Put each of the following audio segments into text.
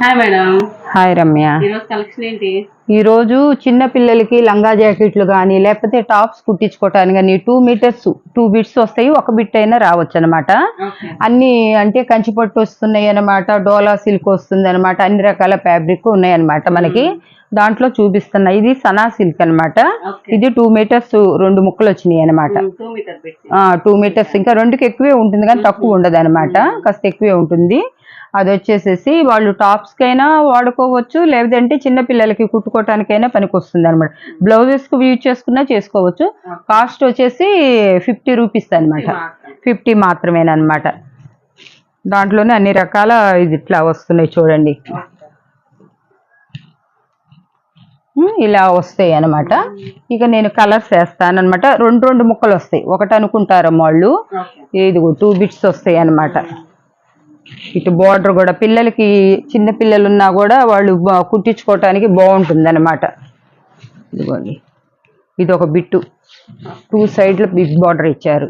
Hi madam. Hi Ramya. ఈరోజు collection ఏంటి? ఈరోజు చిన్న పిల్లలకి లంగా జాకెట్లు కానీ లేకపోతే టాప్స్ కుట్టించుకోవటానికి కానీ 2 మీటర్స్ 2 బిట్స్ వస్తాయి, ఒక బిట్ అయినా రావచ్చు అనమాట. అన్ని అంటే కంచిపట్టు వస్తున్నాయి అనమాట, డోలా సిల్క్ వస్తుంది అనమాట, అన్ని రకాల ఫ్యాబ్రిక్ ఉన్నాయి అనమాట మనకి. దాంట్లో చూపిస్తున్నా, ఇది సనా సిల్క్ అనమాట. ఇది 2 మీటర్స్ 2 ముక్కలు వచ్చినాయి అనమాట. 2 మీటర్స్ ఇంకా 2కి ఎక్కువే ఉంటుంది కానీ తక్కువ ఉండదు అనమాట, కాస్త ఎక్కువే ఉంటుంది. అది వచ్చేసేసి వాళ్ళు టాప్స్కైనా వాడుకోవచ్చు, లేదంటే చిన్నపిల్లలకి కుట్టుకోవటానికైనా పనికి వస్తుంది అనమాట. బ్లౌజెస్కి యూజ్ చేసుకున్నా చేసుకోవచ్చు. కాస్ట్ వచ్చేసి 50 రూపీస్ అనమాట, 50 మాత్రమేనమాట. దాంట్లోనే అన్ని రకాల ఇది ఇట్లా వస్తున్నాయి చూడండి, ఇలా వస్తాయి అనమాట. ఇక నేను కలర్స్ వేస్తాను అనమాట. 2 ముక్కలు వస్తాయి, ఒకటి అనుకుంటారు వాళ్ళు. ఇదిగో 2 బిట్స్ వస్తాయి అనమాట. ఇటు బోర్డర్ కూడా పిల్లలకి, చిన్న పిల్లలు ఉన్నా కూడా వాళ్ళు కుట్టించుకోవటానికి బాగుంటుంది అనమాట. ఇదిగోండి, ఇది ఒక బిట్టు, 2 సైడ్లు బిగ్ బార్డర్ ఇచ్చారు.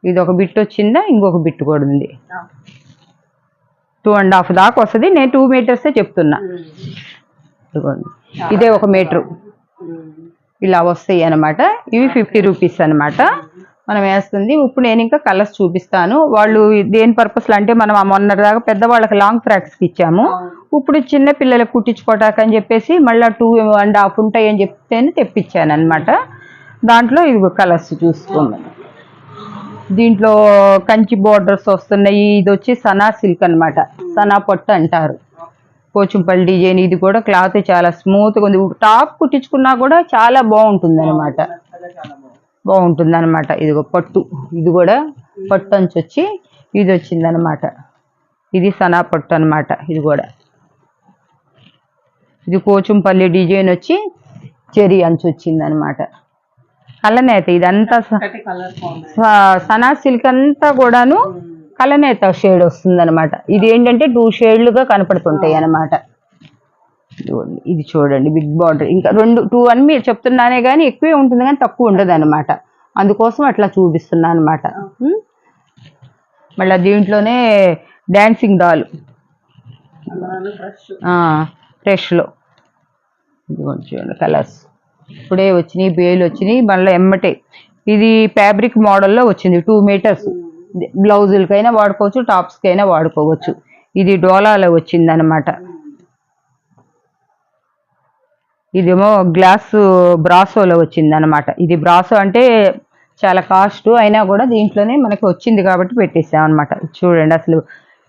ఇది ఒక బిట్ వచ్చిందా, ఇంకొక బిట్ కూడా ఉంది. 2.5 దాకా వస్తుంది. నేను 2 మీటర్సే చెప్తున్నా. ఇదిగోండి, ఇదే 1 మీటరు, ఇలా వస్తాయి అనమాట. ఇవి 50 రూపీస్ అనమాట మనం వేస్తుంది. ఇప్పుడు నేను ఇంకా కలర్స్ చూపిస్తాను. వాళ్ళు దేని పర్పస్లో అంటే, మనం మొన్నటిదాకా పెద్దవాళ్ళకి లాంగ్ ఫ్రాక్స్కి ఇచ్చాము. ఇప్పుడు చిన్న పిల్లలకు కుట్టించుకోవటానికి అని చెప్పేసి మళ్ళీ 2.5 ఉంటాయి అని చెప్తేనే తెప్పించాను అనమాట. దాంట్లో ఇది కలర్స్ చూసుకోండి. దీంట్లో కంచి బోర్డర్స్ వస్తున్నాయి. ఇది వచ్చి సనా సిల్క్ అనమాట, సనా పట్టు అంటారు, పోచంపల్లి డిజైన్. ఇది కూడా క్లాత్ చాలా స్మూత్గా ఉంది. టాప్ కుట్టించుకున్నా కూడా చాలా బాగుంటుంది అనమాట, బాగుంటుంది అనమాట. ఇదిగో పట్టు, ఇది కూడా పట్టు అంచు వచ్చి ఇది వచ్చిందనమాట. ఇది సనా పట్టు అనమాట. ఇది కూడా ఇది పోచంపల్లి డిజైన్ వచ్చి చెరీ అంచు వచ్చిందనమాట. కలనేత ఇదంతా సనా సిల్క్ అంతా కూడాను కలనేత షేడ్ వస్తుంది అనమాట. ఇది ఏంటంటే 2 షేడ్లుగా కనపడుతుంటాయి అనమాట. ఇది చూడండి, బిగ్ బార్డర్. ఇంకా 2 అని మీరు చెప్తున్నానే కానీ ఎక్కువే ఉంటుంది కానీ తక్కువ ఉండదు అనమాట. అందుకోసం అట్లా చూపిస్తున్నా అనమాట. మళ్ళీ దీంట్లోనే డాన్సింగ్ డాల్ ఫ్రెష్లో చూడండి కలర్స్ ఇప్పుడే వచ్చినాయి, బేలు వచ్చినాయి మళ్ళీ ఎమ్మటే. ఇది ఫ్యాబ్రిక్ మోడల్లో వచ్చింది, 2 మీటర్స్. బ్లౌజులకైనా వాడుకోవచ్చు, టాప్స్కైనా వాడుకోవచ్చు. ఇది డోలాలో వచ్చింది అనమాట. ఇదేమో గ్లాస్ బ్రాసోలో వచ్చింది అనమాట. ఇది బ్రాసో అంటే చాలా కాస్ట్ అయినా కూడా దీంట్లోనే మనకి వచ్చింది కాబట్టి పెట్టేసాం అనమాట. చూడండి, అసలు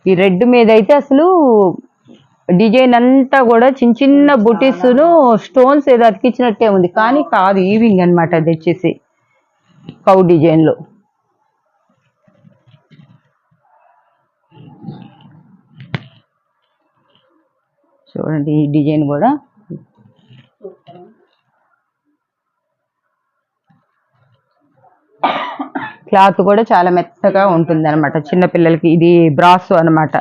ఈ రెడ్ మీద అయితే అసలు డిజైన్ అంతా కూడా చిన్న చిన్న బుటీస్ను స్టోన్స్ ఏదో అతికించినట్టే ఉంది, కానీ కాదు, ఈవింగ్ అనమాట. అది వచ్చేసి కౌ డిజైన్లో. చూడండి, ఈ డిజైన్ కూడా క్లాత్ కూడా చాలా మెత్తగా ఉంటుంది అనమాట చిన్నపిల్లలకి. ఇది బ్రాసో అనమాట.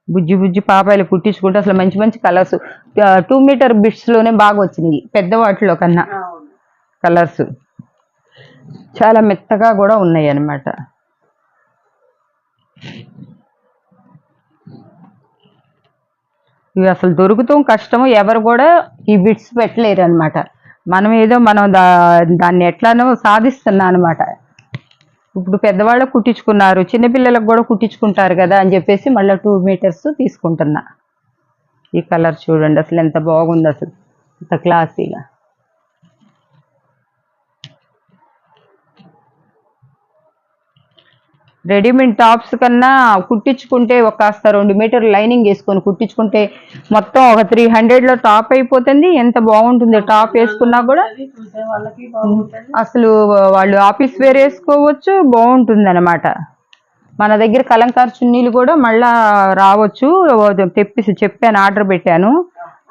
బుజ్జి బుజ్జి పాపాయలు కుట్టించుకుంటే అసలు మంచి మంచి కలర్స్ 2 మీటర్ బిట్స్లోనే బాగా వచ్చినాయి, పెద్ద వాటిలో కన్నా. కలర్స్ చాలా మెత్తగా కూడా ఉన్నాయి అన్నమాట. ఇవి అసలు దొరుకుతాం కష్టము, ఎవరు కూడా ఈ బిట్స్ పెట్టలేరు అనమాట. మనం ఏదో దాన్ని ఎట్లానో సాధిస్తున్నా అనమాట. ఇప్పుడు పెద్దవాళ్ళకు కుట్టించుకున్నారు, చిన్నపిల్లలకు కూడా కుట్టించుకుంటారు కదా అని చెప్పేసి మళ్ళీ 2 మీటర్స్ తీసుకుంటున్నా. ఈ కలర్ చూడండి అసలు ఎంత బాగుంది, అసలు ఎంత క్లాసీగా. రెడీమేడ్ టాప్స్ కన్నా కుట్టించుకుంటే కాస్త 2 మీటర్ లైనింగ్ వేసుకొని కుట్టించుకుంటే మొత్తం ఒక 300లో టాప్ అయిపోతుంది. ఎంత బాగుంటుంది టాప్ వేసుకున్నా కూడా. అసలు వాళ్ళు ఆఫీస్ వేర్ వేసుకోవచ్చు, బాగుంటుంది అనమాట. మన దగ్గర కలంకార్ చున్నీలు కూడా మళ్ళా రావచ్చు, చెప్పాను, ఆర్డర్ పెట్టాను.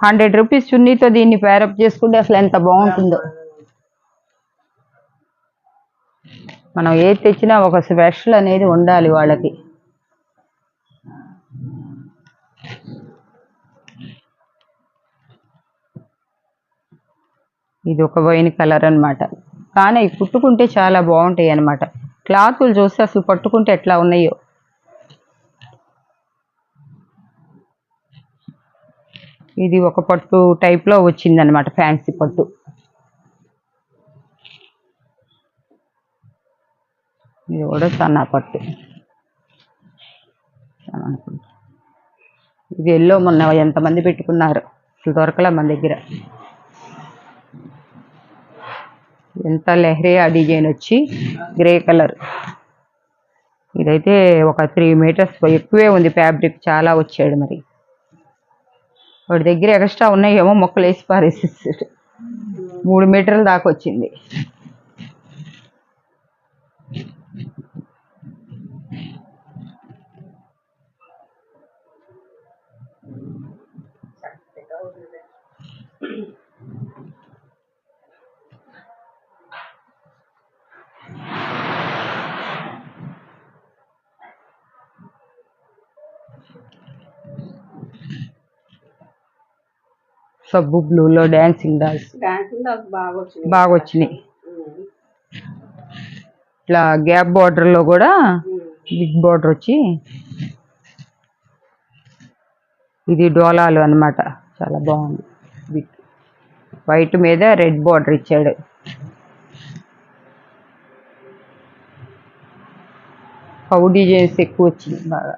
100 రూపీస్ చున్నీతో దీన్ని పేరప్ చేసుకుంటే అసలు ఎంత బాగుంటుందో. మనం ఏది తెచ్చినా ఒక స్పెషల్ అనేది ఉండాలి వాళ్ళకి. ఇది ఒక వైన్ కలర్ అనమాట, కానీ కుట్టుకుంటే చాలా బాగుంటాయి అనమాట. క్లాతులు చూస్తే అసలు పట్టుకుంటే ఎట్లా ఉన్నాయో. ఇది ఒక పట్టు టైప్లో వచ్చిందనమాట, ఫ్యాన్సీ పట్టు. ఇది కూడా సన్నా పట్టు. ఇది ఎల్లో మొన్న ఎంతమంది పెట్టుకున్నారు, అసలు దొరకలే మన దగ్గర. ఎంత లెహరియా డిజైన్ వచ్చి గ్రే కలర్. ఇదైతే ఒక 3 మీటర్స్ ఎక్కువే ఉంది, ఫ్యాబ్రిక్ చాలా వచ్చాడు. మరి వాడి దగ్గర ఎక్స్ట్రా ఉన్నాయేమో, మొక్కలు వేసి పారేసేసాడు. 3 మీటర్ల దాకా వచ్చింది. సబ్బు బ్లూలో డాన్సింగ్ డాల్స్ బాగా వచ్చినాయి. ఇట్లా గ్యాప్ బార్డర్లో కూడా బిగ్ బార్డర్ వచ్చి, ఇది డోలాలు అన్నమాట, చాలా బాగుంది. బిగ్ వైట్ మీద రెడ్ బార్డర్ ఇచ్చాడు. పౌ డిజైన్స్ ఎక్కువ వచ్చింది బాగా.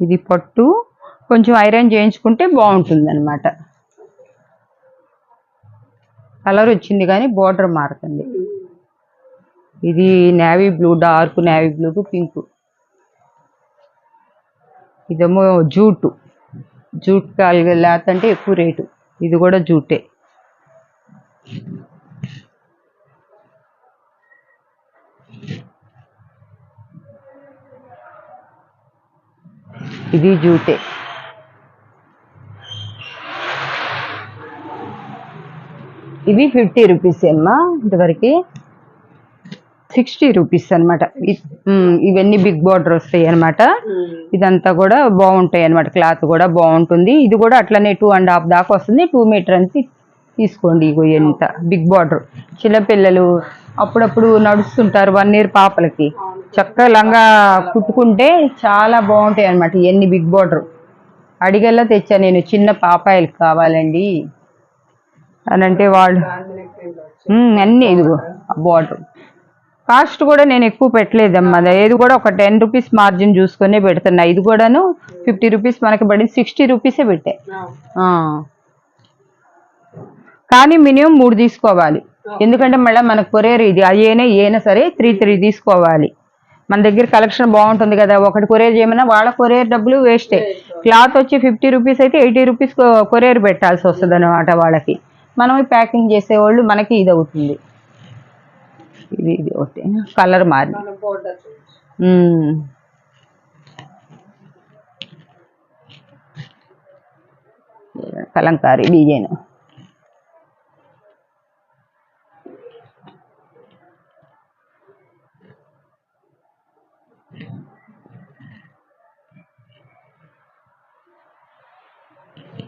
ఇది పట్టు కొంచెం ఐరన్ చేయించుకుంటే బాగుంటుంది అనమాట. కలర్ వచ్చింది కానీ బార్డర్ మారుతుంది. ఇది నేవీ బ్లూ, డార్క్ నేవీ బ్లూకు పింక్. ఇదేమో జూట్ కాలుగా లేతంటే ఎక్కువ రేటు. ఇది కూడా జూటే. ఇది జూటే. ఇవి 50 రూపీస్ అమ్మా, ఇంతవరకు 60 రూపీస్ అనమాట. ఇవన్నీ బిగ్ బార్డర్ వస్తాయి అనమాట. ఇదంతా కూడా బాగుంటాయి అనమాట, క్లాత్ కూడా బాగుంటుంది. ఇది కూడా అట్లనే 2.5 దాకా వస్తుంది. 2 మీటర్ అని తీసుకోండి. ఇగో ఎంత బిగ్ బార్డర్. చిన్నపిల్లలు అప్పుడప్పుడు నడుస్తుంటారు, 1 ఇయర్ పాపలకి చక్కగా లంగా కుట్టుకుంటే చాలా బాగుంటాయి అనమాట. ఇవన్నీ బిగ్ బార్డర్ అడిగల్లా తెచ్చా నేను, చిన్న పాపాయిలకి కావాలండి అని అంటే వాళ్ళు అన్నీ. ఇదిగో బార్డర్ కాస్ట్ కూడా నేను ఎక్కువ పెట్టలేదమ్మా. ఏది కూడా ఒక 10 రూపీస్ మార్జిన్ చూసుకునే పెడుతున్నా. ఇది కూడాను 50 రూపీస్ మనకి పడింది, 60 రూపీసే పెట్టా. కానీ మినిమం 3 తీసుకోవాలి, ఎందుకంటే మళ్ళీ మనకు కొరియర్ ఇది అయినా సరే 3 తీసుకోవాలి. మన దగ్గర కలెక్షన్ బాగుంటుంది కదా, ఒకటి కొరియర్ చేయమన్నా వాళ్ళ కొరియర్ డబ్బులు వేస్టే. క్లాత్ వచ్చి 50 రూపీస్ అయితే 80 రూపీస్ కొరియర్ పెట్టాల్సి వస్తుంది అనమాట వాళ్ళకి. మనం ప్యాకింగ్ చేసేవాళ్ళు మనకి ఇది అవుతుంది. ఇది ఒకటి కలర్ మారి కలంకారీ డిజైన్.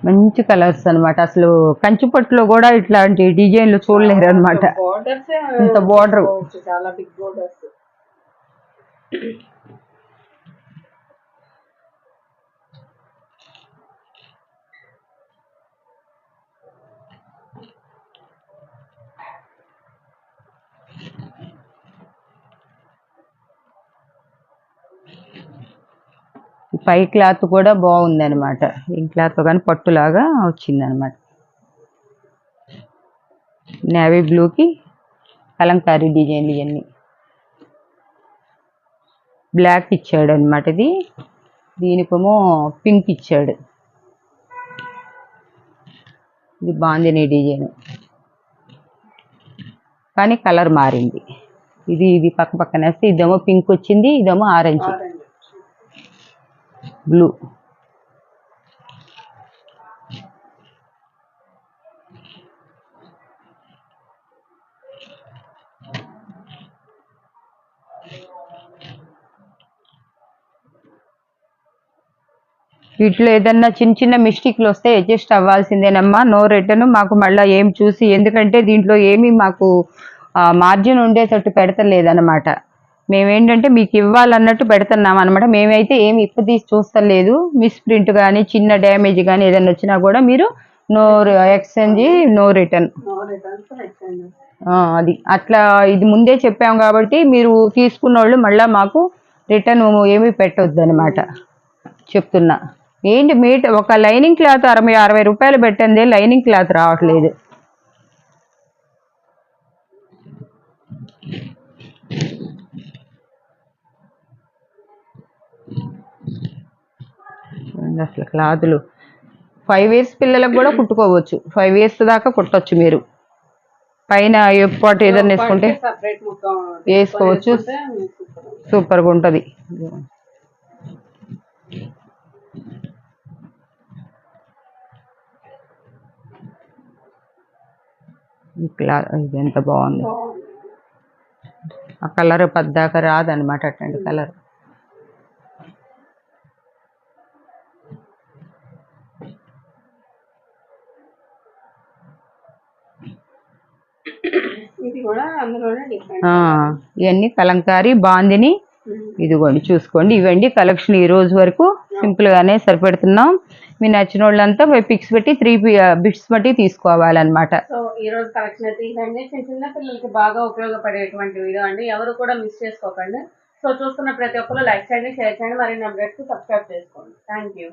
మంచి కలర్స్ అనమాట. అసలు కంచిపట్టులో కూడా ఇట్లాంటి డిజైన్లు చూడలేరు అనమాట. ఇంత బార్డర్ చాలా బిగ్ బార్డర్స్. పై క్లాత్ కూడా బాగుంది అనమాట. ఈ క్లాత్ కానీ పట్టులాగా వచ్చింది అనమాట. నేవీ బ్లూకి కలంకారీ డిజైన్లు ఇవన్నీ బ్లాక్ ఇచ్చాడు అనమాట. దీనికేమో పింక్ ఇచ్చాడు. ఇది బాందిని డిజైన్ కానీ కలర్ మారింది. ఇది పక్క పక్కన వేస్తే ఇదేమో పింక్ వచ్చింది, ఇదేమో ఆరెంజ్ బ్లూ. వీటిలో ఏదన్నా చిన్న చిన్న మిస్టేక్లు వస్తే అడ్జస్ట్ అవ్వాల్సిందేనమ్మా, నో రిటర్న్. మాకు మళ్ళీ ఏం చూసి, ఎందుకంటే దీంట్లో ఏమీ మాకు మార్జిన్ ఉండేటట్టు పెడతలేదన్నమాట. మేమేంటంటే మీకు ఇవ్వాలన్నట్టు పెడుతున్నాం అనమాట. మేమైతే ఏమి ఇప్పదీసి చూస్తలేదు. మిస్ ప్రింట్ కానీ చిన్న డ్యామేజ్ కానీ ఏదైనా వచ్చినా కూడా మీరు నో ఎక్స్చేంజ్, నో రిటర్న్. అది అట్లా ఇది ముందే చెప్పాం కాబట్టి మీరు తీసుకున్న వాళ్ళు మళ్ళీ మాకు రిటర్న్ ఏమీ పెట్టొద్దు అనమాట చెప్తున్నా. ఏంటి మీటర్ ఒక లైనింగ్ క్లాత్ 60 రూపాయలు పెట్టండి, లైనింగ్ క్లాత్ రావట్లేదు. అసలు క్లాతులు 5 ఇయర్స్ పిల్లలకు కూడా కుట్టుకోవచ్చు. 5 ఇయర్స్ దాకా కుట్టచ్చు. మీరు పైన ఎప్పుడు ఏదైనా వేసుకుంటే వేసుకోవచ్చు. సూపర్గా ఉంటుంది. ఇది ఎంత బాగుంది. ఆ కలర్ పద్దాక రాదనమాట అట్లాంటి కలర్. ఇవన్నీ కలంకారీ బాందిని. ఇదిగోండి చూసుకోండి. ఇవండి కలెక్షన్ ఈ రోజు వరకు. సింపుల్ గానే సరిపెడుతున్నాం. మీ నచ్చిన వాళ్ళంతా పిక్స్ పెట్టి 3 బిట్స్ బట్టి తీసుకోవాలన్నమాట. సో ఈ రోజు కలెక్షన్ అయితే ఇదండి. చిన్న పిల్లలకి బాగా ఉపయోగపడేటువంటి వీడియో అండి. ఎవరు కూడా మిస్ చేసుకోకండి. సో చూస్తున్న ప్రతి ఒక్కరు లైక్ చేయండి, షేర్ చేయండి, మరిన్ని అప్డేట్స్ సబ్స్క్రైబ్ చేసుకోండి. Thank you.